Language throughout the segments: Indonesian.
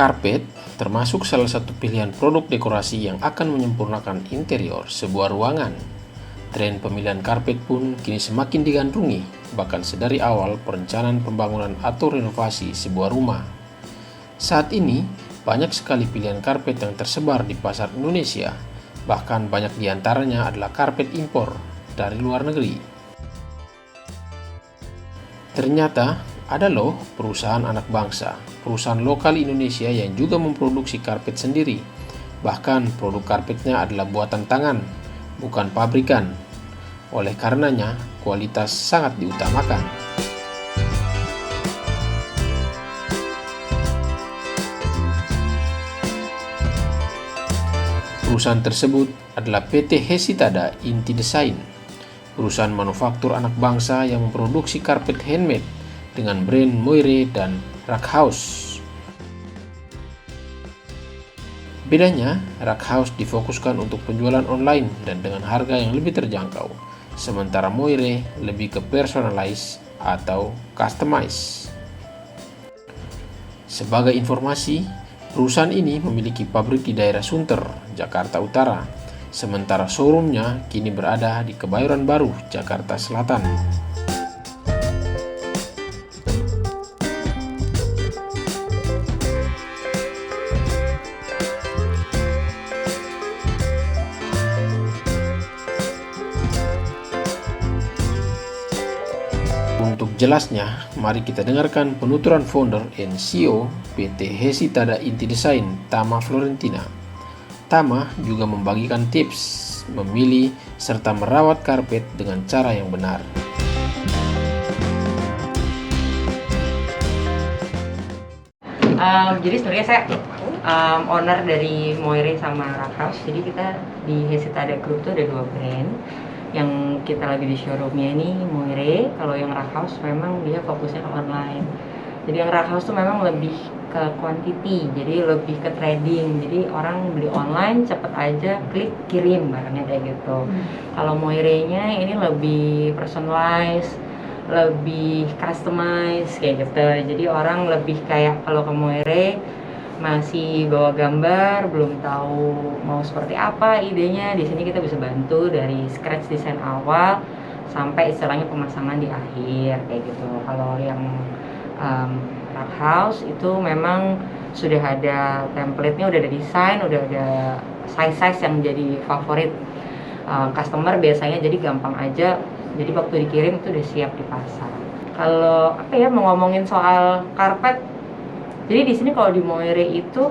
Karpet termasuk salah satu pilihan produk dekorasi yang akan menyempurnakan interior sebuah ruangan. Tren pemilihan karpet pun kini semakin digandrungi, bahkan sedari awal perencanaan pembangunan atau renovasi sebuah rumah. Saat ini, banyak sekali pilihan karpet yang tersebar di pasar Indonesia, bahkan banyak di antaranya adalah karpet impor dari luar negeri. Ternyata ada loh perusahaan anak bangsa, perusahaan lokal Indonesia yang juga memproduksi karpet sendiri. Bahkan produk karpetnya adalah buatan tangan, bukan pabrikan. Oleh karenanya, kualitas sangat diutamakan. Perusahaan tersebut adalah PT Hesitada Inti Desain, perusahaan manufaktur anak bangsa yang memproduksi karpet handmade dengan brand Moire dan Rackhaus. Bedanya, Rackhaus difokuskan untuk penjualan online dan dengan harga yang lebih terjangkau, sementara Moire lebih ke personalize atau customize. Sebagai informasi, perusahaan ini memiliki pabrik di daerah Sunter, Jakarta Utara, sementara showroomnya kini berada di Kebayoran Baru, Jakarta Selatan. Untuk jelasnya, mari kita dengarkan penuturan founder and CEO PT Hesitada Inti Desain, Tama Florentina. Tama juga membagikan tips memilih serta merawat karpet dengan cara yang benar. Jadi sebenarnya saya owner dari Moire sama Rackhaus. Jadi kita di Hesitada Group itu ada 2 brand. Yang kita lagi di showroomnya ini Moire. Kalau yang Rackhaus memang dia fokusnya ke online. Jadi yang Rackhaus tuh memang lebih ke quantity, jadi lebih ke trading. Jadi orang beli online cepet aja klik kirim barangnya kayak gitu. Kalau Moire-nya ini lebih personalized, lebih customize kayak gitu. Jadi orang lebih kayak kalau ke Moire masih bawa gambar, belum tahu mau seperti apa idenya, di sini kita bisa bantu dari scratch desain awal sampai istilahnya pemasangan di akhir kayak gitu. Kalau yang Rackhaus itu memang sudah ada template-nya, udah ada desain, udah ada size-size yang jadi favorit customer biasanya, jadi gampang aja. Jadi waktu dikirim itu udah siap dipasang. Kalau mau ngomongin soal karpet, jadi di sini kalau di Moire itu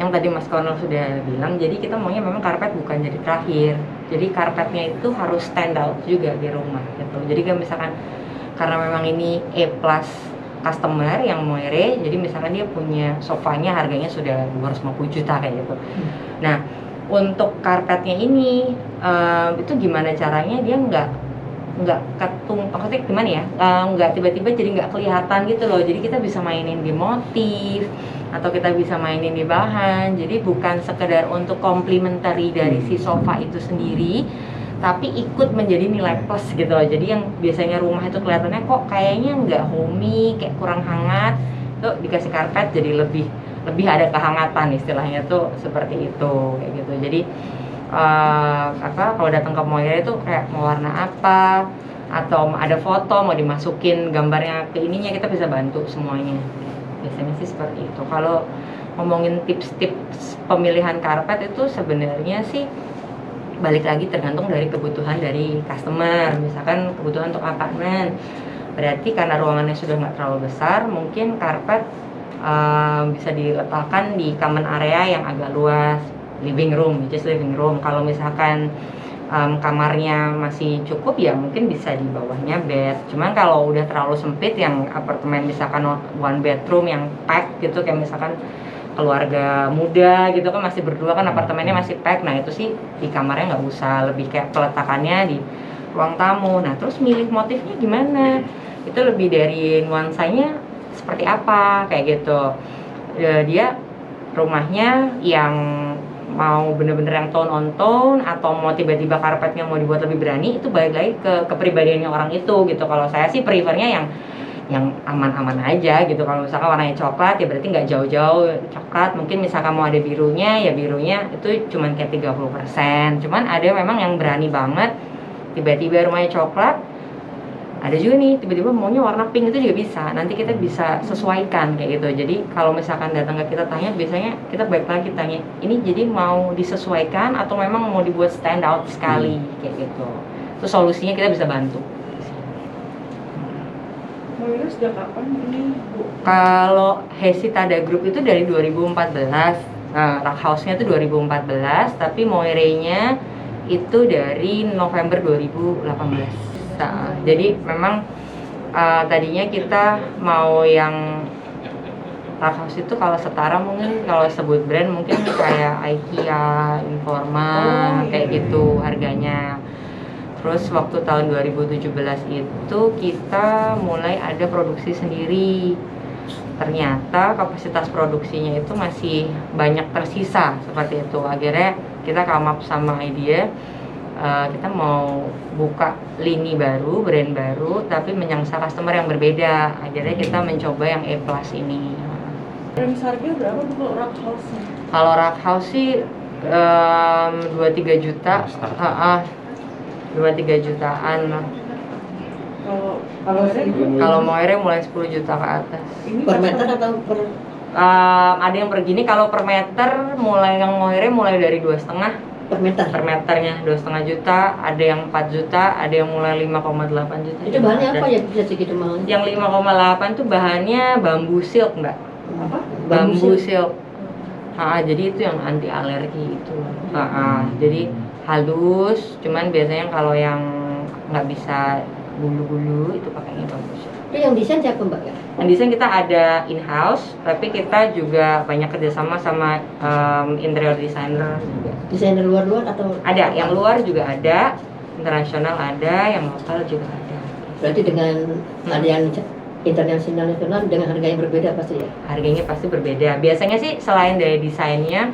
yang tadi Mas Konol sudah bilang, jadi kita maunya memang karpet bukan jadi terakhir. Jadi karpetnya itu harus stand out juga di rumah gitu. Jadi kan misalkan karena memang ini A+ customer yang Moire, jadi misalkan dia punya sofanya harganya sudah 250 juta kayak gitu. Nah, untuk karpetnya ini itu gimana caranya dia nggak ketung, maksudnya gimana ya, nggak tiba-tiba jadi nggak kelihatan gitu loh. Jadi kita bisa mainin di motif atau kita bisa mainin di bahan. Jadi bukan sekedar untuk complementary dari si sofa itu sendiri, tapi ikut menjadi nilai plus gitu loh. Jadi yang biasanya rumah itu kelihatannya kok kayaknya nggak homey, kayak kurang hangat, tuh dikasih karpet jadi lebih ada kehangatan, istilahnya tuh seperti itu kayak gitu. Jadi kalau datang ke Moire itu kayak mau warna apa atau ada foto mau dimasukin gambarnya ke ininya, kita bisa bantu semuanya. Biasanya sih seperti itu. Kalau ngomongin tips-tips pemilihan karpet itu sebenarnya sih balik lagi tergantung dari kebutuhan dari customer. Misalkan kebutuhan untuk apartemen, berarti karena ruangannya sudah nggak terlalu besar, mungkin karpet bisa diletakkan di common area yang agak luas, living room. Kalau misalkan kamarnya masih cukup ya mungkin bisa di bawahnya bed. Cuman kalau udah terlalu sempit, yang apartemen misalkan 1 bedroom yang pack gitu, kayak misalkan keluarga muda gitu kan, masih berdua kan, apartemennya masih pack, nah itu sih di kamarnya nggak usah, lebih kayak peletakannya di ruang tamu. Nah terus milih motifnya gimana, itu lebih dari nuansanya seperti apa kayak gitu. Dia rumahnya yang mau bener-bener yang tone on tone atau mau tiba-tiba karpetnya mau dibuat lebih berani, itu balik lagi ke kepribadiannya orang itu gitu. Kalau saya sih prefernya yang yang aman-aman aja gitu. Kalau misalkan warnanya coklat ya berarti nggak jauh-jauh coklat. Mungkin misalkan mau ada birunya ya birunya itu cuman kayak 30%. Cuman ada memang yang berani banget tiba-tiba rumahnya coklat, ada juga nih tiba-tiba maunya warna pink, itu juga bisa. Nanti kita bisa sesuaikan kayak gitu. Jadi kalau misalkan datang ke kita tanya, biasanya kita balik lagi tanya, ini jadi mau disesuaikan atau memang mau dibuat stand out sekali kayak gitu. Itu solusinya kita bisa bantu. Moira sejak kapan ini, Bu? Kalau Hesitada Group itu dari 2014, Rock House-nya itu 2014, tapi Moire-nya itu dari November 2018. Nah, jadi memang tadinya kita mau yang Rock House itu kalau setara mungkin kalau sebut brand mungkin kayak IKEA, Informa, kayak gitu harganya. Terus waktu tahun 2017 itu kita mulai ada produksi sendiri. Ternyata kapasitas produksinya itu masih banyak tersisa seperti itu. Akhirnya kita come up sama ide, kita mau buka lini baru, brand baru, tapi menyangsa customer yang berbeda. Akhirnya kita mencoba yang E+ ini. Range harganya berapa Bu kalau Rock House-nya? Kalau Rock House sih 2-3 juta. 2-3 jutaan lah. Kalau Moire mulai 10 juta ke atas. Ini Per meter atau per? Ada yang per gini, kalau per meter mulai yang Moire mulai dari 2,5 Per meter. per meternya 2,5 juta, ada yang 4 juta, ada yang mulai 5,8 juta. Itu bahannya apa ya bisa segitu mahal? Yang 5,8 tuh bahannya bambu silk, Mbak. Apa? Bambu silk. Jadi itu yang anti alergi itu. Jadi halus, cuman biasanya kalau yang nggak bisa bulu-bulu itu pakainya bambu silk. Itu yang desain siapa Mbak ya? Yang desain kita ada in-house, tapi kita juga banyak kerjasama sama interior designer juga. Desainer luar-luar atau? Ada, yang luar juga ada, internasional ada, yang lokal juga ada. Berarti dengan ada yang internasional dengan harga yang berbeda pasti ya? Harganya pasti berbeda. Biasanya sih selain dari desainnya,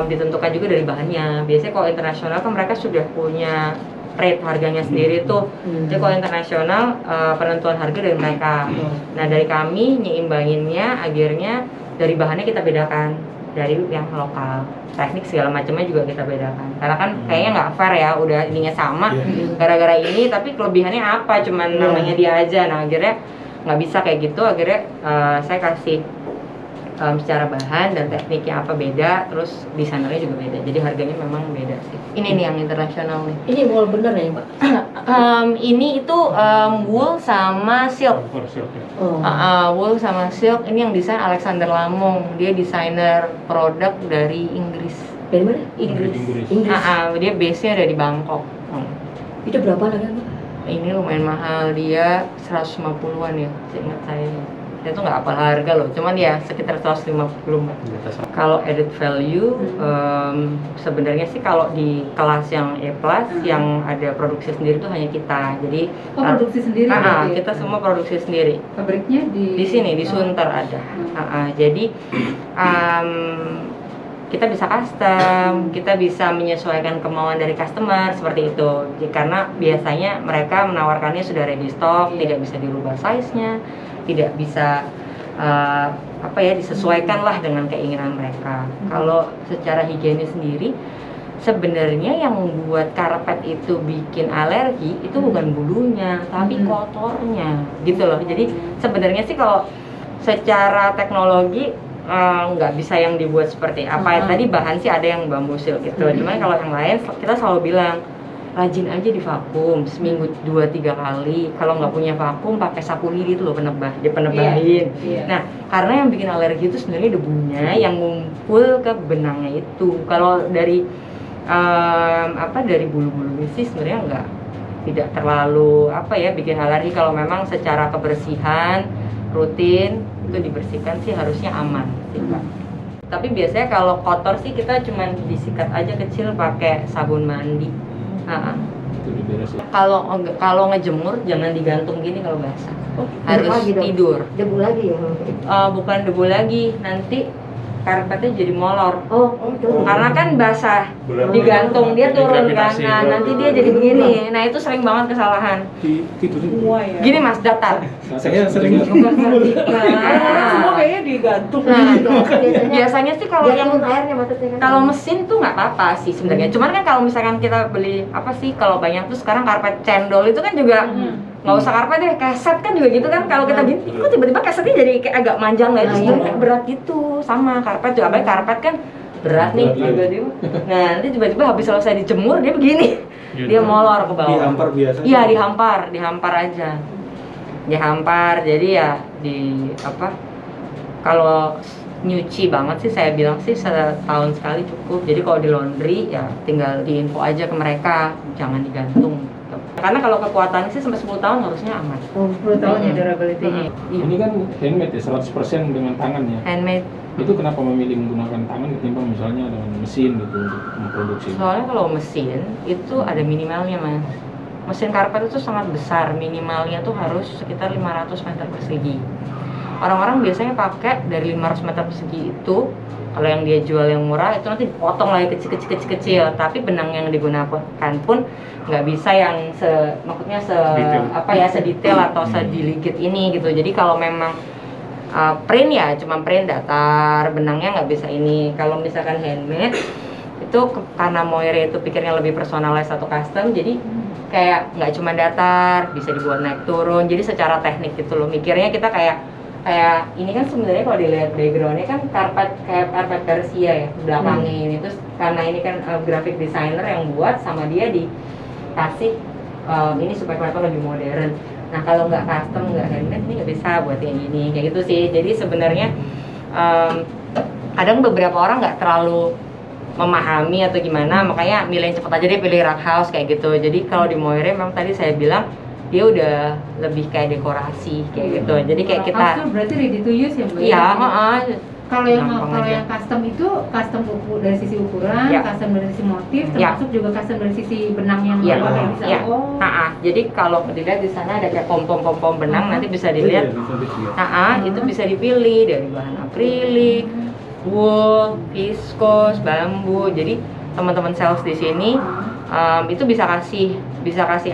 ditentukan juga dari bahannya. Biasanya kalau internasional kan mereka sudah punya rate harganya sendiri tuh. Jadi kalau internasional penentuan harga dari mereka. Nah dari kami nyeimbanginnya akhirnya dari bahannya kita bedakan dari yang lokal. Teknik segala macamnya juga kita bedakan. Karena kan kayaknya nggak fair ya, udah ininya sama. Gara-gara ini tapi kelebihannya apa? Cuman namanya dia aja. Nah akhirnya nggak bisa kayak gitu. Akhirnya saya kasih secara bahan dan tekniknya apa beda, terus desainernya juga beda, jadi harganya memang beda sih. Ini nih yang internasional nih. Ini wool bener ya Mbak? Ini itu wool sama silk. Wool sama silk. Ini yang desain Alexander Lamong, dia desainer produk dari Inggris. Dari mana? Inggris. Dia base-nya ada di Bangkok. Itu berapa harganya Mbak? Ini lumayan mahal, dia 150-an ya, seingat saya. Saya tuh nggak hafal harga loh, cuman ya sekitar 150 Mbak. Kalau added value, sebenarnya sih kalau di kelas yang E+, yang ada produksi sendiri tuh hanya kita. Jadi produksi sendiri? Kita semua produksi sendiri. Pabriknya di sini, di Sunter ada. Jadi kita bisa custom, kita bisa menyesuaikan kemauan dari customer seperti itu. Karena biasanya mereka menawarkannya sudah ready stock, tidak bisa dirubah size-nya, tidak bisa disesuaikan lah dengan keinginan mereka. Kalau secara higienis sendiri, sebenarnya yang membuat karpet itu bikin alergi itu bukan bulunya, tapi kotornya, gitu loh. Jadi sebenarnya sih kalau secara teknologi nggak bisa yang dibuat seperti apa. Tadi bahan sih ada yang bambu silk gitu. Cuman kalau yang lain kita selalu bilang rajin aja di vakum seminggu 2-3 kali. Kalau nggak punya vakum pakai sapu lidi itu loh penebahin. Nah karena yang bikin alergi itu sebenarnya debunya yang ngumpul ke benangnya itu. Kalau dari dari bulu-bulu sih sebenarnya tidak terlalu bikin alergi. Kalau memang secara kebersihan rutin itu dibersihkan sih harusnya aman sih Pak. Tapi biasanya kalau kotor sih kita cuman disikat aja kecil pakai sabun mandi. Kalau ngejemur jangan digantung gini kalau basah. Harus tidur. Debu lagi ya? Bukan debu lagi, nanti karpetnya jadi molor. Oh, Karena kan basah, digantung dia turun kan, Gravitasi. nah nanti dia jadi begini. Nah itu sering banget kesalahan. Semua ya. Gini mas, datar. Saya sering Semua kayaknya digantung. Nah, biasanya biasanya sih kalau yang airnya maksudnya kan. kalau mesin tuh nggak apa-apa sih sebenarnya. Cuman kan kalau misalkan kita beli apa sih, kalau banyak tuh sekarang karpet cendol itu kan juga nggak usah karpet deh, keset kan juga gitu kan. Kalau kita gini, kok tiba-tiba kesetnya jadi kayak agak manjang nggak, itu sebenarnya kayak berat gitu. Sama karpet juga, apalagi karpet kan berat nih tiba-tiba. Nah nanti tiba-tiba habis selesai dijemur dia begini, dia molor ke bawah. dihampar biasa. Iya dihampar aja, dihampar. Jadi ya di apa? Kalau nyuci banget sih saya bilang sih setahun sekali cukup. Jadi kalau di laundry ya tinggal diinfo aja ke mereka, jangan digantung. Gitu. Karena kalau kekuatannya sih sampai 10 tahun harusnya aman. Oh, 10 tahun ya durability-nya. Iya. Ini kan handmade ya, 100% dengan tangan ya. Handmade. Itu kenapa memilih menggunakan tangan ketimbang misalnya dengan mesin gitu untuk memproduksi? Soalnya kalau mesin itu ada minimalnya mas. Mesin karpet itu sangat besar, minimalnya tuh harus sekitar 500 meter persegi. Orang-orang biasanya pakai dari 500 meter persegi itu, kalau yang dia jual yang murah itu nanti dipotong lagi kecil-kecil. Tapi benang yang digunakan pun nggak bisa yang maksudnya sedetail atau sedigit ini gitu. Jadi kalau memang print ya cuma print datar, benangnya nggak bisa ini. Kalau misalkan handmade itu karena Moire itu pikirnya lebih personalized atau custom, jadi kayak nggak cuma datar, bisa dibuat naik turun. Jadi secara teknik gitu loh, mikirnya kita kayak ini kan sebenarnya kalau dilihat backgroundnya kan kayak karpet Persia ya belakangnya ini. Terus karena ini kan graphic designer yang buat, sama dia dikasih ini supaya kelihatan lebih modern. Nah kalau nggak custom, nggak handmade, ini nggak bisa buat yang ini kayak gitu sih. Jadi sebenarnya kadang beberapa orang nggak terlalu memahami atau gimana, makanya milih cepet aja dia pilih rack house kayak gitu. Jadi kalau di Moire memang tadi saya bilang dia udah lebih kayak dekorasi kayak gitu. Jadi kayak kita berarti ready to use ya mbak? iya, Kalau yang gampang aja. custom itu custom dari sisi ukuran, Ya. custom dari sisi motif, Ya. termasuk juga custom dari sisi benang yang Iya, kayak bisa. iya. Oh. Jadi kalau dilihat di sana ada kayak pom-pom benang, nanti bisa dilihat. Itu bisa dipilih dari bahan akrilik, wool, viskos, bambu. Jadi teman-teman sales di sini itu bisa kasih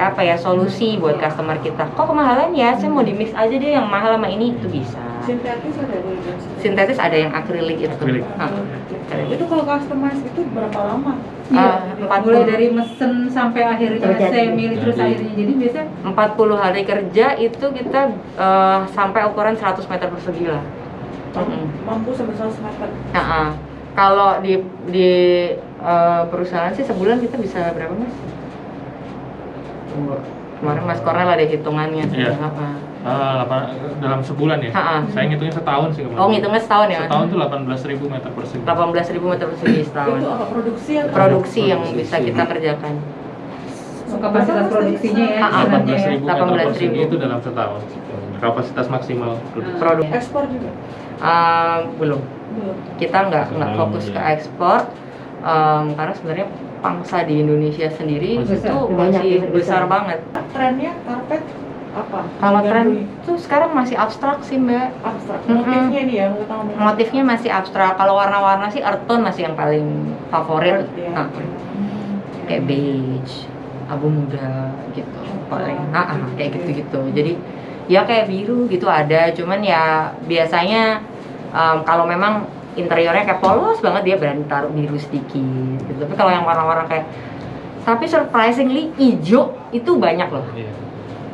apa ya, solusi buat customer kita. Kok kemahalan ya? Saya mau di mix aja deh yang mahal sama ini, itu bisa. Sintetis ada juga. Sintetis ada yang akrilik itu. Akrilik. Itu kalau customize itu berapa lama? Iya, 40 mulai dari mesen sampai akhirnya Terjadi. semi terus akhirnya jadi biasa 40 hari kerja itu kita sampai ukuran 100 meter persegi lah. Mampu sampai 100 meter. Kalau di perusahaan sih sebulan kita bisa berapa mas? Kemarin Mas Kornel ada hitungannya. Iya. Apa? Dalam sebulan ya? Saya ngitungnya setahun sih kemarin. Oh ngitungnya setahun ya? Setahun tuh 18.000 meter persegi. 18.000 meter persegi setahun. Itu apa produksi atau Produksi yang bisa kita kerjakan. kapasitas produksinya ya. istilahnya ya. 18.000 meter 18.000. persegi itu dalam setahun. Kapasitas maksimal produksi. Produk ekspor juga? belum. Belum. Kita nggak Belum, fokus iya. ke ekspor karena sebenarnya pangsa di Indonesia sendiri Masih itu banyak, masih besar. besar banget. Trennya karpet apa? Kalau tren Gandui. itu sekarang masih abstrak sih mbak. Abstrak. Mm-mm. Motifnya nih ya, kita ngomongin. Motifnya masih abstrak. Kalau warna-warna sih earth tone masih yang paling favorit. Earth, ya. Kayak beige, abu muda gitu paling. Kayak gitu-gitu. Jadi ya kayak biru gitu ada. Cuman ya biasanya kalau memang interiornya kayak polos banget dia berani taruh biru sedikit. Gitu. Tapi kalau yang warna-warna kayak, tapi surprisingly hijau itu banyak loh. Iya.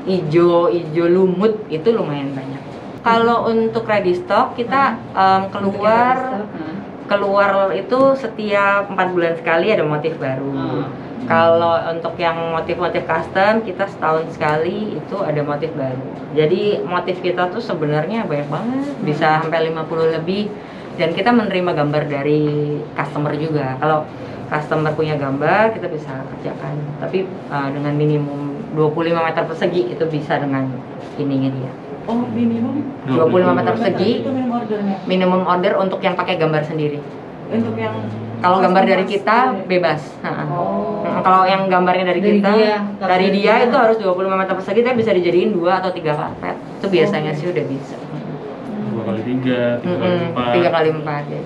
Ijo lumut itu lumayan banyak. Kalau untuk ready stock kita keluar itu setiap 4 bulan sekali ada motif baru. Kalau untuk yang motif-motif custom kita setahun sekali itu ada motif baru. Jadi motif kita tuh sebenarnya banyak banget, bisa sampai 50 lebih, dan kita menerima gambar dari customer juga. Kalau customer punya gambar kita bisa kerjakan, tapi dengan minimum 25 meter persegi itu bisa dengan ininya dia. Oh, minimum 25 meter persegi, itu minimum ordernya. minimum order untuk yang pakai gambar sendiri. Untuk yang Kalau gambar dari customize kita gitu ya? bebas. Oh. Kalau yang gambarnya dari Dari kita, dia, dari dari dia dia. itu harus 25 meter persegi, tapi bisa dijadiin 2 atau 3 karpet. Itu biasanya sih udah bisa. 2 kali 3, 3 kali 4. 3 kali 4 ya.